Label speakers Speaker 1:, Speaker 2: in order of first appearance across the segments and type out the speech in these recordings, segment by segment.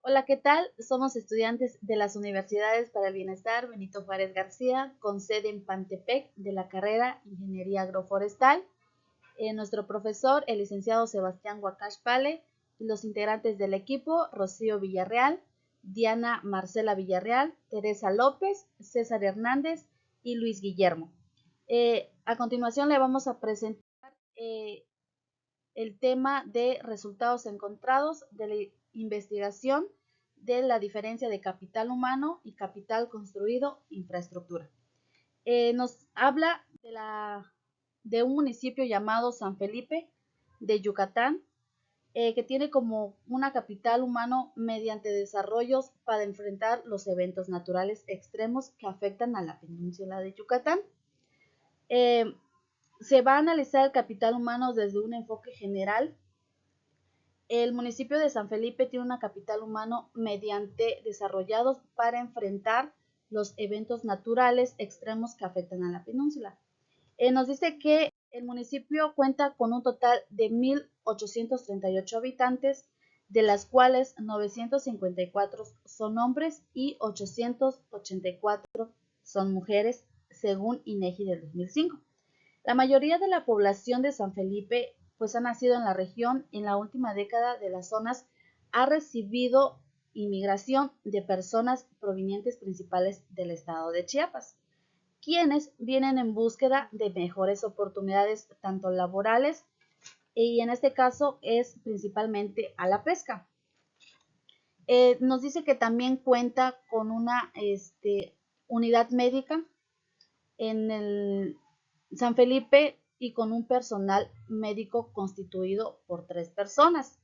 Speaker 1: Hola, ¿qué tal? Somos estudiantes de las Universidades para el Bienestar Benito Juárez García, con sede en Pantepec, de la carrera Ingeniería Agroforestal. Nuestro profesor, el licenciado Sebastián Huacash Pale, y los integrantes del equipo, Rocío Villarreal, Diana Marcela Villarreal, Teresa López, César Hernández y Luis Guillermo. A continuación le vamos a presentar eh, el tema de resultados encontrados de la investigación de la diferencia de capital humano y capital construido, infraestructura. Nos habla de un municipio llamado San Felipe de Yucatán, que tiene como una capital humano mediante desarrollos para enfrentar los eventos naturales extremos que afectan a la península de Yucatán. Eh, Se va a analizar el capital humano desde un enfoque general. El municipio de San Felipe tiene una capital humano mediante desarrollados para enfrentar los eventos naturales extremos que afectan a la península. Nos dice que el municipio cuenta con un total de 1.838 habitantes, de las cuales 954 son hombres y 884 son mujeres, según INEGI del 2005. La mayoría de la población de San Felipe pues ha nacido en la región. En la última década de las zonas ha recibido inmigración de personas provenientes principales del estado de Chiapas, quienes vienen en búsqueda de mejores oportunidades tanto laborales y en este caso es principalmente a la pesca. Nos dice que también cuenta con una unidad médica en el San Felipe y con un personal médico constituido por 3 personas.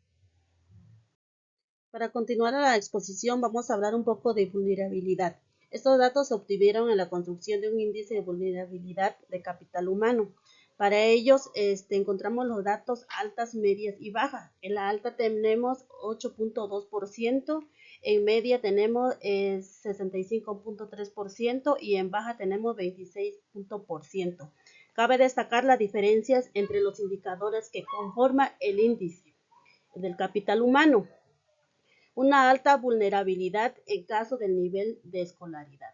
Speaker 2: Para continuar la exposición vamos a hablar un poco de vulnerabilidad. Estos datos se obtuvieron en la construcción de un índice de vulnerabilidad de capital humano. Para ellos encontramos los datos altas, medias y bajas. En la alta tenemos 8.2%, en media tenemos 65.3% y en baja tenemos 26%. Cabe destacar las diferencias entre los indicadores que conforman el índice del capital humano. Una alta vulnerabilidad en caso del nivel de escolaridad.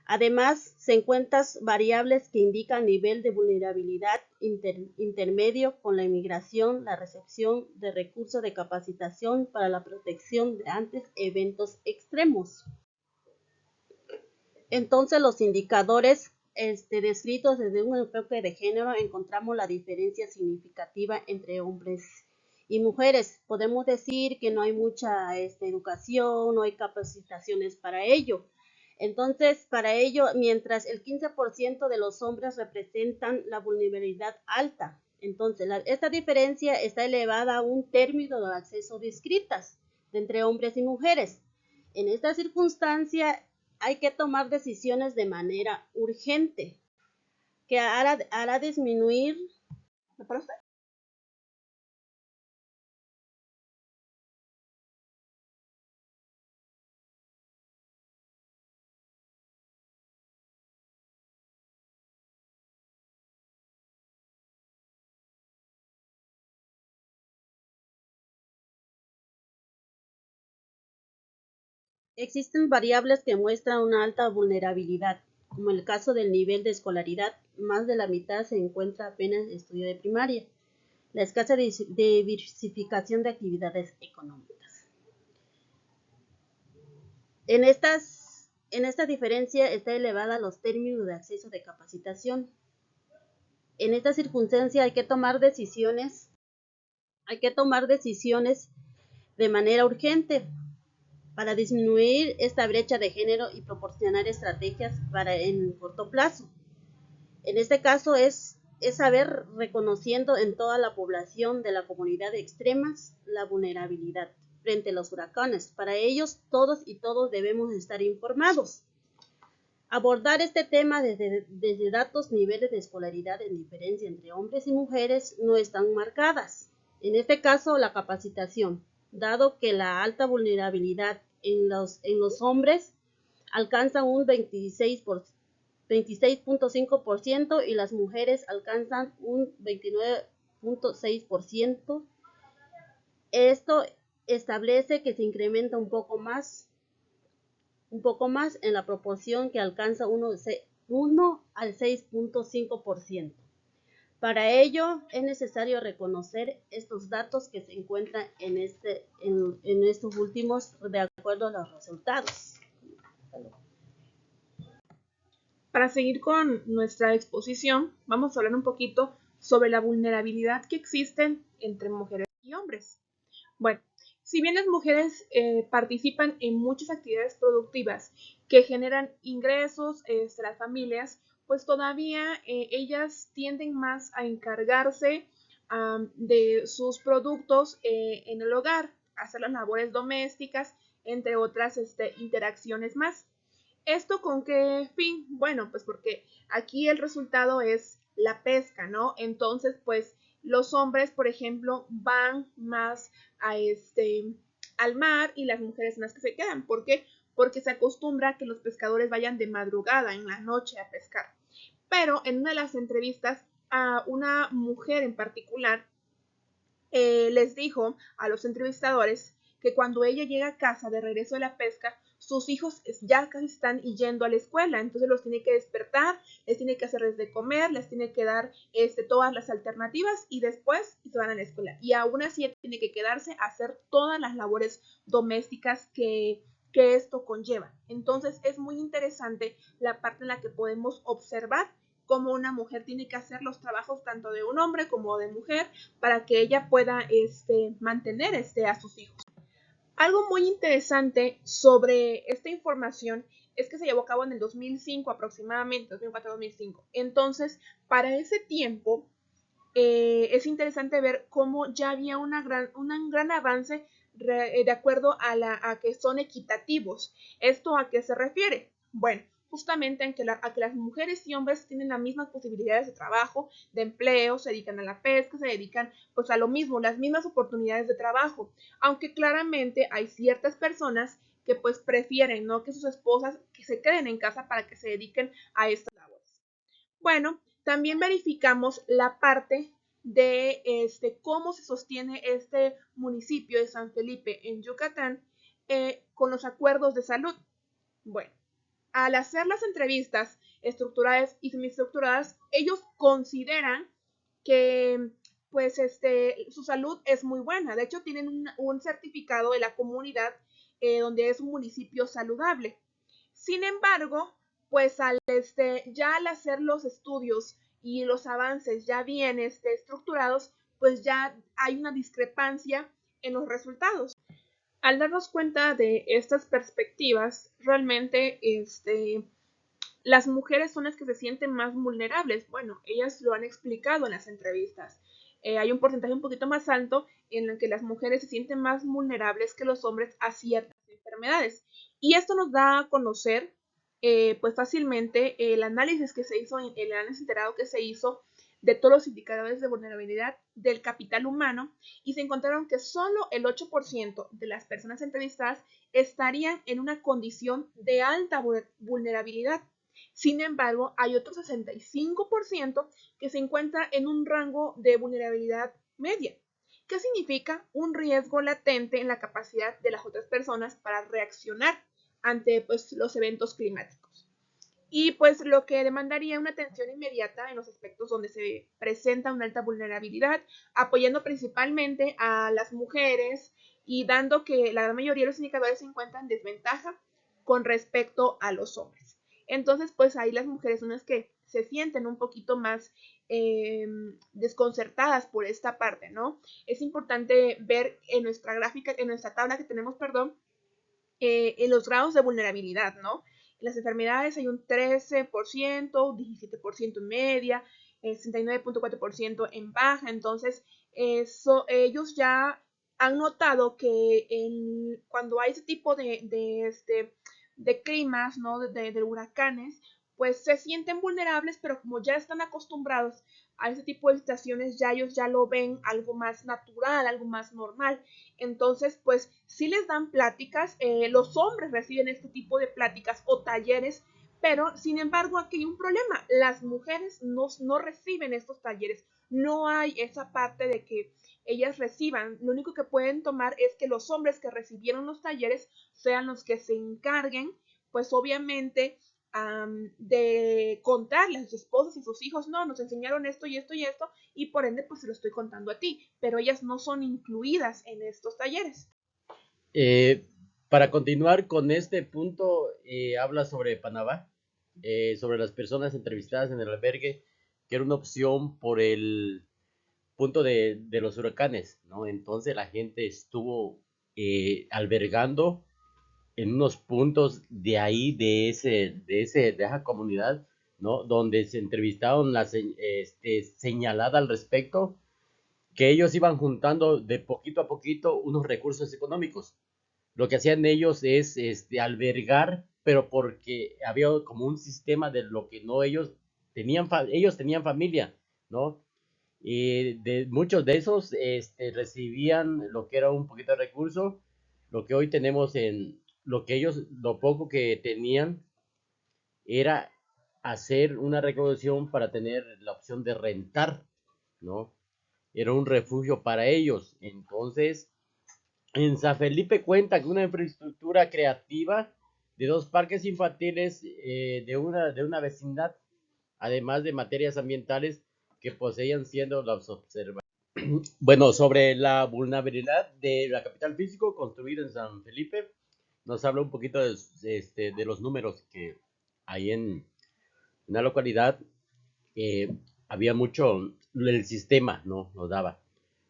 Speaker 2: Además, se encuentran variables que indican nivel de vulnerabilidad intermedio con la inmigración, la recepción de recursos de capacitación para la protección de ante eventos extremos. Entonces, los indicadores descritos desde un enfoque de género encontramos la diferencia significativa entre hombres y mujeres. Podemos decir que no hay mucha educación, no hay capacitaciones para ello. Entonces, para ello, mientras el 15% de los hombres representan la vulnerabilidad alta, entonces esta diferencia está elevada a un término de acceso descritas entre hombres y mujeres. En esta circunstancia, hay que tomar decisiones de manera urgente, que hará disminuir. ¿Me parece? Existen variables que muestran una alta vulnerabilidad, como el caso del nivel de escolaridad. Más de la mitad se encuentra apenas en estudio de primaria. La escasa diversificación de actividades económicas. En esta diferencia está elevada los términos de acceso de capacitación. En esta circunstancia hay que tomar decisiones de manera urgente para disminuir esta brecha de género y proporcionar estrategias para en corto plazo. En este caso es saber reconociendo en toda la población de la comunidad de extremas la vulnerabilidad frente a los huracanes. Para ellos, todos y todos debemos estar informados. Abordar este tema desde datos, niveles de escolaridad en diferencia entre hombres y mujeres no están marcadas. En este caso, la capacitación, dado que la alta vulnerabilidad en los hombres alcanza un 26.5% y las mujeres alcanzan un 29.6%. Esto establece que se incrementa un poco más en la proporción que alcanza 1 al 6.5%. Para ello es necesario reconocer estos datos que se encuentran en estos últimos de acuerdo a los resultados.
Speaker 3: Para seguir con nuestra exposición, vamos a hablar un poquito sobre la vulnerabilidad que existen entre mujeres y hombres. Bueno, si bien las mujeres participan en muchas actividades productivas que generan ingresos a las familias, pues todavía ellas tienden más a encargarse de sus productos en el hogar, hacer las labores domésticas, entre otras interacciones más. ¿Esto con qué fin? Bueno, pues porque aquí el resultado es la pesca, ¿no? Entonces, pues los hombres, por ejemplo, van más a al mar y las mujeres más que se quedan. ¿Por qué? Porque se acostumbra a que los pescadores vayan de madrugada, en la noche, a pescar. Pero en una de las entrevistas a una mujer en particular les dijo a los entrevistadores que cuando ella llega a casa de regreso de la pesca, sus hijos ya casi están yendo a la escuela, entonces los tiene que despertar, les tiene que hacerles de comer, les tiene que dar todas las alternativas y después se van a la escuela. Y aún así tiene que quedarse a hacer todas las labores domésticas que esto conlleva. Entonces es muy interesante la parte en la que podemos observar cómo una mujer tiene que hacer los trabajos tanto de un hombre como de mujer para que ella pueda mantener a sus hijos. Algo muy interesante sobre esta información es que se llevó a cabo en el 2005 aproximadamente, 2004-2005. Entonces, para ese tiempo, es interesante ver cómo ya había un gran avance de acuerdo a que son equitativos. ¿Esto a qué se refiere? Bueno, justamente a que las mujeres y hombres tienen las mismas posibilidades de trabajo, de empleo, se dedican a la pesca, se dedican pues a lo mismo, las mismas oportunidades de trabajo, aunque claramente hay ciertas personas que pues prefieren, ¿no?, que sus esposas que se queden en casa para que se dediquen a estas labores. Bueno, también verificamos la parte de cómo se sostiene este municipio de San Felipe en Yucatán con los acuerdos de salud. Bueno, al hacer las entrevistas estructuradas y semiestructuradas, ellos consideran que pues su salud es muy buena. De hecho, tienen un certificado de la comunidad donde es un municipio saludable. Sin embargo, pues ya al hacer los estudios y los avances ya bien estructurados, pues ya hay una discrepancia en los resultados. Al darnos cuenta de estas perspectivas, realmente las mujeres son las que se sienten más vulnerables. Bueno, ellas lo han explicado en las entrevistas. Hay un porcentaje un poquito más alto en el que las mujeres se sienten más vulnerables que los hombres a ciertas enfermedades. Y esto nos da a conocer pues fácilmente el análisis que se hizo, el análisis enterado que se hizo de todos los indicadores de vulnerabilidad del capital humano, y se encontraron que solo el 8% de las personas entrevistadas estarían en una condición de alta vulnerabilidad. Sin embargo, hay otro 65% que se encuentra en un rango de vulnerabilidad media. ¿Qué significa? Un riesgo latente en la capacidad de las otras personas para reaccionar ante pues, los eventos climáticos. Y pues lo que demandaría una atención inmediata en los aspectos donde se presenta una alta vulnerabilidad, apoyando principalmente a las mujeres y dando que la gran mayoría de los indicadores se encuentran en desventaja con respecto a los hombres. Entonces, pues ahí las mujeres son las que se sienten un poquito más desconcertadas por esta parte, ¿no? Es importante ver en nuestra gráfica, en nuestra tabla que tenemos, perdón, en los grados de vulnerabilidad, ¿no? En las enfermedades hay un 13%, 17% en media, 69.4% en baja. Entonces, ellos ya han notado que cuando hay ese tipo de climas, ¿no?, de huracanes, pues se sienten vulnerables, pero como ya están acostumbrados a ese tipo de situaciones, ya ellos ya lo ven algo más natural, algo más normal. Entonces, pues sí les dan pláticas, los hombres reciben este tipo de pláticas o talleres, pero sin embargo aquí hay un problema, las mujeres no reciben estos talleres, no hay esa parte de que ellas reciban. Lo único que pueden tomar es que los hombres que recibieron los talleres sean los que se encarguen, pues obviamente, de contarle a sus esposos y sus hijos, no, nos enseñaron esto y esto y esto, y por ende pues se lo estoy contando a ti, pero ellas no son incluidas en estos talleres.
Speaker 4: Eh, para continuar con este punto, habla sobre Panamá, sobre las personas entrevistadas en el albergue, que era una opción por el punto de los huracanes, ¿no? Entonces la gente estuvo albergando en unos puntos de ahí, de esa comunidad, ¿no? Donde se entrevistaron señalada al respecto, que ellos iban juntando de poquito a poquito unos recursos económicos. Lo que hacían ellos es albergar, pero porque había como un sistema de lo que no ellos tenían familia, ¿no? Y de muchos de esos recibían lo que era un poquito de recurso, lo que hoy tenemos en lo que ellos, lo poco que tenían era hacer una recaudación para tener la opción de rentar, ¿no? Era un refugio para ellos. Entonces, en San Felipe cuenta con una infraestructura creativa de 2 parques infantiles, de una vecindad, además de materias ambientales que poseían siendo las observadas. Bueno, sobre la vulnerabilidad de la capital físico construida en San Felipe, nos habla un poquito de los números que hay en la localidad. Había mucho, el sistema, ¿no? Nos daba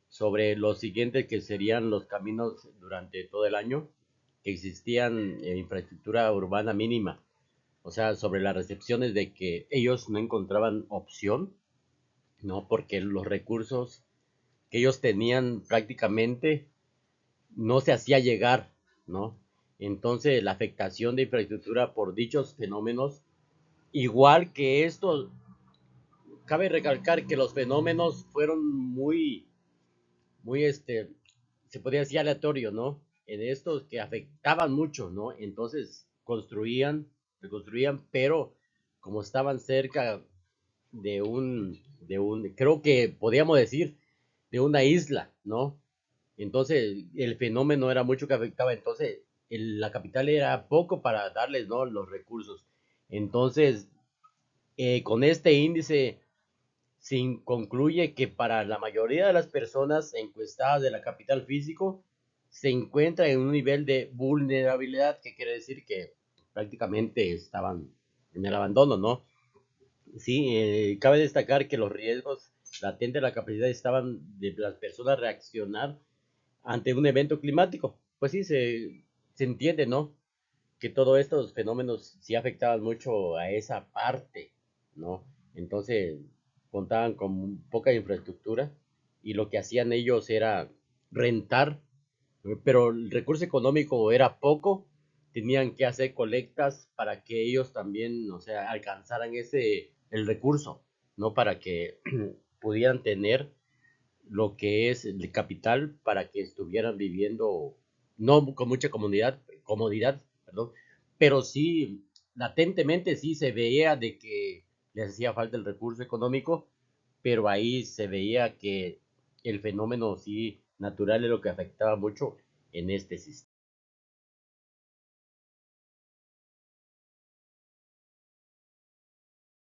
Speaker 4: sobre lo siguiente que serían los caminos durante todo el año, que existían infraestructura urbana mínima, o sea, sobre las recepciones de que ellos no encontraban opción, ¿no? Porque los recursos que ellos tenían prácticamente no se hacía llegar, ¿no? Entonces, la afectación de infraestructura por dichos fenómenos, igual que esto, cabe recalcar que los fenómenos fueron muy, se podría decir aleatorio, ¿no? En estos que afectaban mucho, ¿no? Entonces reconstruían, pero como estaban cerca creo que podríamos decir, de una isla, ¿no? Entonces el fenómeno era mucho que afectaba, entonces la capital era poco para darles, ¿no? Los recursos. Entonces, con este índice concluye que para la mayoría de las personas encuestadas de la capital físico se encuentra en un nivel de vulnerabilidad, que quiere decir que prácticamente estaban en el abandono, ¿no? Sí, cabe destacar que los riesgos latentes de la capacidad estaban de las personas reaccionar ante un evento climático. Pues sí, se entiende, ¿no? Que todos estos fenómenos sí afectaban mucho a esa parte, ¿no? Entonces contaban con poca infraestructura y lo que hacían ellos era rentar, pero el recurso económico era poco, tenían que hacer colectas para que ellos también, o sea, alcanzaran el recurso, ¿no? Para que pudieran tener lo que es el capital para que estuvieran viviendo, no con mucha comodidad, perdón, pero sí, latentemente sí se veía de que les hacía falta el recurso económico, pero ahí se veía que el fenómeno sí natural es lo que afectaba mucho en este sistema.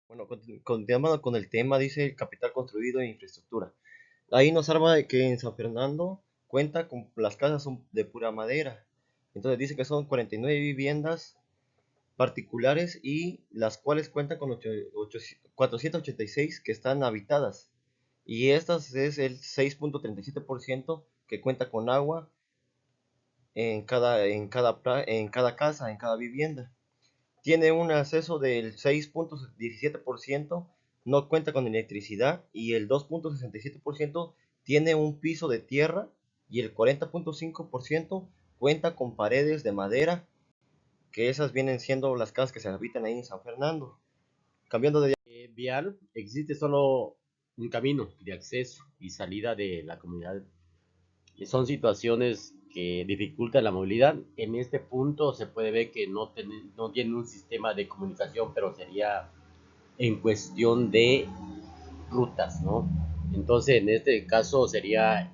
Speaker 5: Bueno, continuando con el tema, dice el capital construido en infraestructura. Ahí nos habla de que en San Fernando cuenta con las casas son de pura madera. Entonces dice que son 49 viviendas particulares y las cuales cuentan con 486 que están habitadas. Y estas es el 6.37% que cuenta con agua en cada casa, en cada vivienda. Tiene un acceso del 6.17%, no cuenta con electricidad y el 2.67% tiene un piso de tierra y el 40.5% cuenta con paredes de madera, que esas vienen siendo las casas que se habitan ahí en San Fernando. Cambiando de
Speaker 4: Vial, existe solo un camino de acceso y salida de la comunidad. Son situaciones que dificultan la movilidad. En este punto se puede ver que no tienen un sistema de comunicación, pero sería en cuestión de rutas, ¿no? Entonces, en este caso sería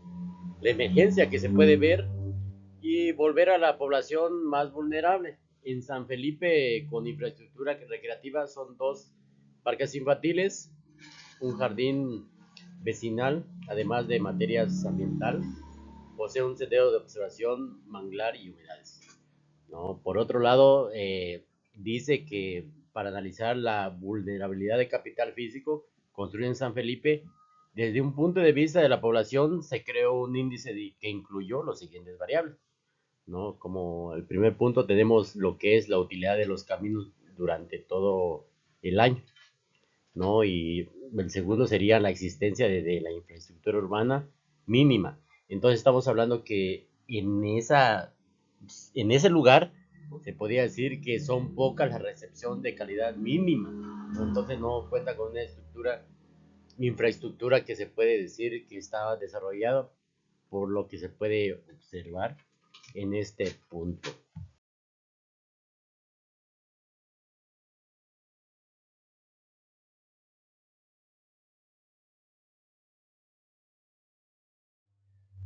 Speaker 4: la emergencia que se puede ver y volver a la población más vulnerable. En San Felipe, con infraestructura recreativa, son 2 parques infantiles, un jardín vecinal, además de materias ambiental, posee un sendero de observación, manglar y humedales. ¿No? Por otro lado, dice que para analizar la vulnerabilidad de capital físico construido en San Felipe, desde un punto de vista de la población, se creó un índice que incluyó los siguientes variables. ¿No? Como el primer punto tenemos lo que es la utilidad de los caminos durante todo el año, ¿no? Y el segundo sería la existencia de la infraestructura urbana mínima. Entonces estamos hablando que en ese lugar se podría decir que son pocas la recepción de calidad mínima, ¿no? Entonces no cuenta con una infraestructura que se puede decir que está desarrollada, por lo que se puede observar en este punto.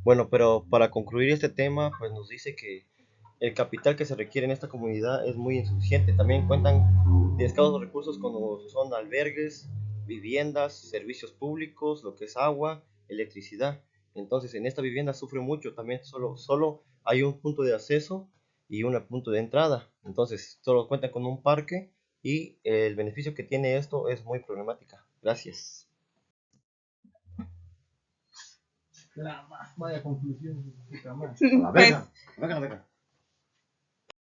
Speaker 5: Bueno, pero para concluir este tema, pues nos dice que el capital que se requiere en esta comunidad es muy insuficiente. También cuentan de escasos recursos como son albergues, viviendas, servicios públicos, lo que es agua, electricidad. Entonces, en esta vivienda sufre mucho. También solo hay un punto de acceso y un punto de entrada. Entonces, solo cuentan con un parque y el beneficio que tiene esto es muy problemática. Gracias.
Speaker 6: Vaya conclusión. Puta madre.
Speaker 3: Pues,
Speaker 6: Venga, venga.